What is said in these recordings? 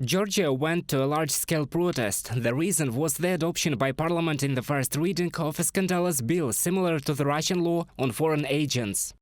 Georgia went to a large-scale protest. The reason was the adoption by parliament in the first reading of a scandalous bill similar to the Russian law on foreign agents.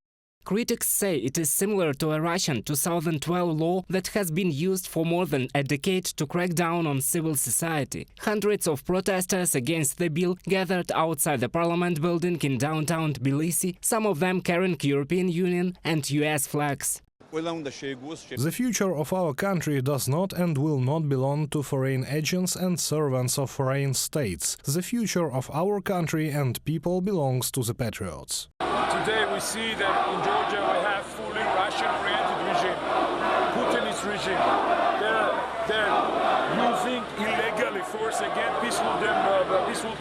Critics say it is similar to a Russian 2012 law that has been used for more than a decade to crack down on civil society. Hundreds of protesters against the bill gathered outside the parliament building in downtown Tbilisi, some of them carrying European Union and US flags. The future of our country does not and will not belong to foreign agents and servants of foreign states. The future of our country and people belongs to the patriots. Today we see that in Georgia we have fully Russian-oriented regime, Putinist regime. They're using illegally force against peaceful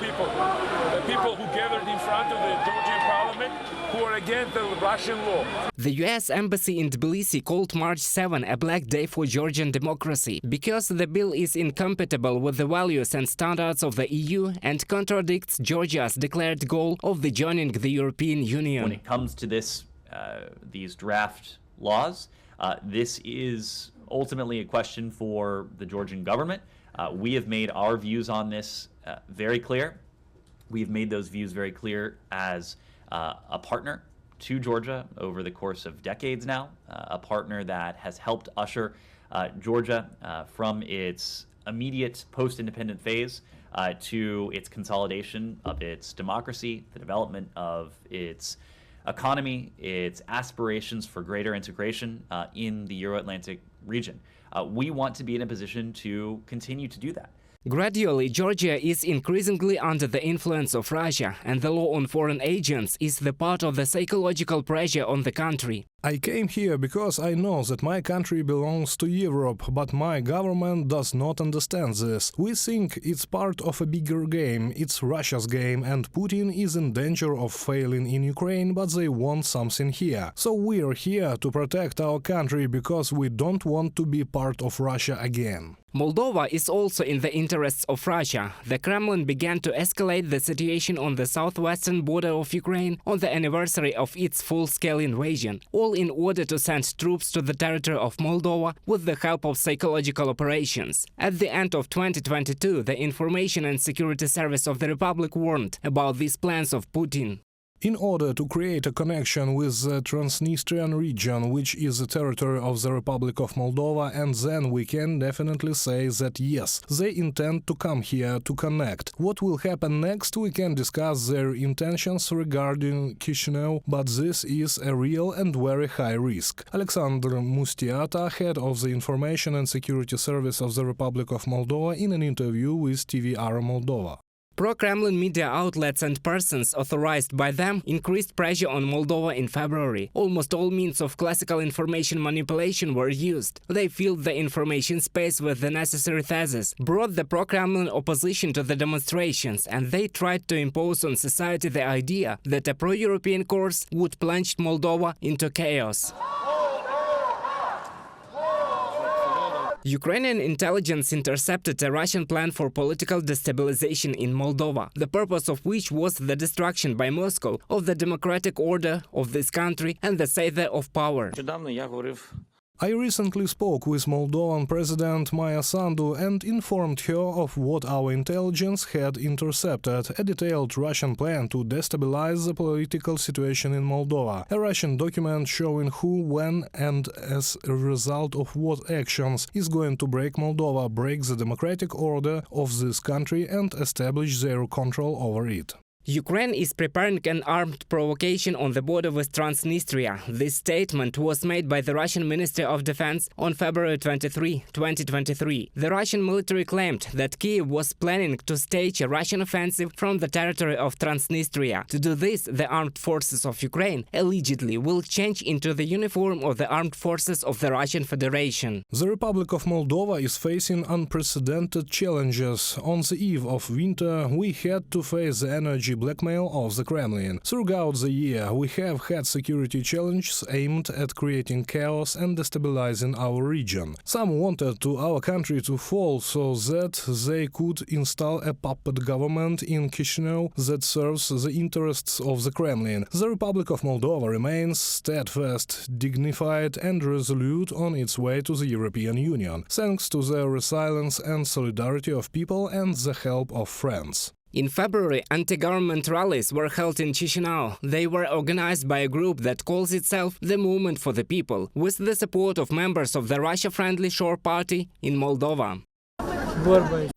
people, the people who gathered in front of the Georgian parliament who are against the Russian law. The US Embassy in Tbilisi called March 7 a black day for Georgian democracy because the bill is incompatible with the values and standards of the EU and contradicts Georgia's declared goal of joining the European Union. When it comes to these draft laws, this is ultimately a question for the Georgian government. We have made our views on this very clear. We've made those views very clear as a partner to Georgia over the course of decades now, a partner that has helped usher Georgia from its immediate post-independent phase to its consolidation of its democracy, the development of its economy, its aspirations for greater integration in the Euro-Atlantic region. We want to be in a position to continue to do that. Gradually, Georgia is increasingly under the influence of Russia, and the law on foreign agents is the part of the psychological pressure on the country. I came here because I know that my country belongs to Europe, but my government does not understand this. We think it's part of a bigger game, it's Russia's game, and Putin is in danger of failing in Ukraine, but they want something here. So we're here to protect our country because we don't want to be part of Russia again. Moldova is also in the interests of Russia. The Kremlin began to escalate the situation on the southwestern border of Ukraine on the anniversary of its full-scale invasion, all in order to send troops to the territory of Moldova with the help of psychological operations. At the end of 2022, the Information and Security Service of the Republic warned about these plans of Putin. In order to create a connection with the Transnistrian region, which is the territory of the Republic of Moldova, and then we can definitely say that yes, they intend to come here to connect. What will happen next, we can discuss their intentions regarding Chisinau, but this is a real and very high risk. Alexander Mustiata, head of the Information and Security Service of the Republic of Moldova, in an interview with TVR Moldova. Pro-Kremlin media outlets and persons authorized by them increased pressure on Moldova in February. Almost all means of classical information manipulation were used. They filled the information space with the necessary theses, brought the pro-Kremlin opposition to the demonstrations, and they tried to impose on society the idea that a pro-European course would plunge Moldova into chaos. Ukrainian intelligence intercepted a Russian plan for political destabilization in Moldova, the purpose of which was the destruction by Moscow of the democratic order of this country and the seizure of power. I recently spoke with Moldovan President Maia Sandu and informed her of what our intelligence had intercepted, a detailed Russian plan to destabilize the political situation in Moldova, a Russian document showing who, when and as a result of what actions is going to break Moldova, break the democratic order of this country and establish their control over it. Ukraine is preparing an armed provocation on the border with Transnistria. This statement was made by the Russian Ministry of Defense on February 23, 2023. The Russian military claimed that Kyiv was planning to stage a Russian offensive from the territory of Transnistria. To do this, the armed forces of Ukraine allegedly will change into the uniform of the armed forces of the Russian Federation. The Republic of Moldova is facing unprecedented challenges. On the eve of winter, we had to face the energy blackmail of the Kremlin. Throughout the year, we have had security challenges aimed at creating chaos and destabilizing our region. Some wanted our country to fall so that they could install a puppet government in Chisinau that serves the interests of the Kremlin. The Republic of Moldova remains steadfast, dignified and resolute on its way to the European Union, thanks to the resilience and solidarity of people and the help of friends. In February, anti-government rallies were held in Chisinau. They were organized by a group that calls itself the Movement for the People, with the support of members of the Russia-friendly Shore Party in Moldova.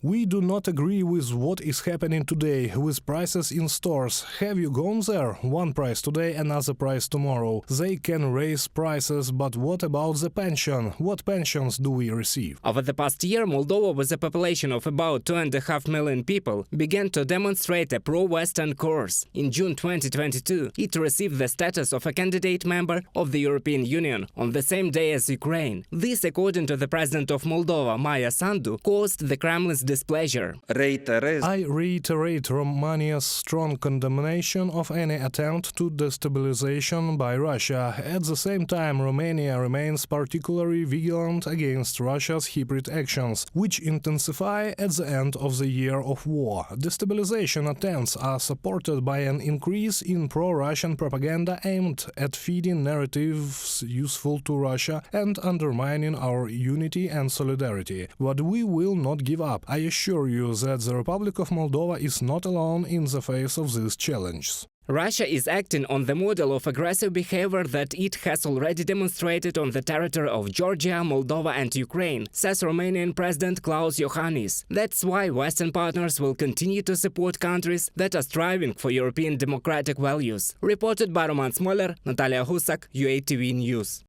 We do not agree with what is happening today with prices in stores. Have you gone there? One price today, another price tomorrow. They can raise prices, but what about the pension? What pensions do we receive? Over the past year, Moldova, with a population of about 2.5 million people, began to demonstrate a pro-Western course. In June 2022, it received the status of a candidate member of the European Union on the same day as Ukraine. This, according to the President of Moldova, Maia Sandu, caused the Kremlin's displeasure. I reiterate Romania's strong condemnation of any attempt to destabilization by Russia. At the same time, Romania remains particularly vigilant against Russia's hybrid actions, which intensify at the end of the year of war. Destabilization attempts are supported by an increase in pro-Russian propaganda aimed at feeding narratives useful to Russia and undermining our unity and solidarity. But we will not give up. I assure you that the Republic of Moldova is not alone in the face of these challenges. Russia is acting on the model of aggressive behavior that it has already demonstrated on the territory of Georgia, Moldova and Ukraine, says Romanian President Klaus Iohannis. That's why Western partners will continue to support countries that are striving for European democratic values. Reported by Roman Smoler, Natalia Husak, UATV News.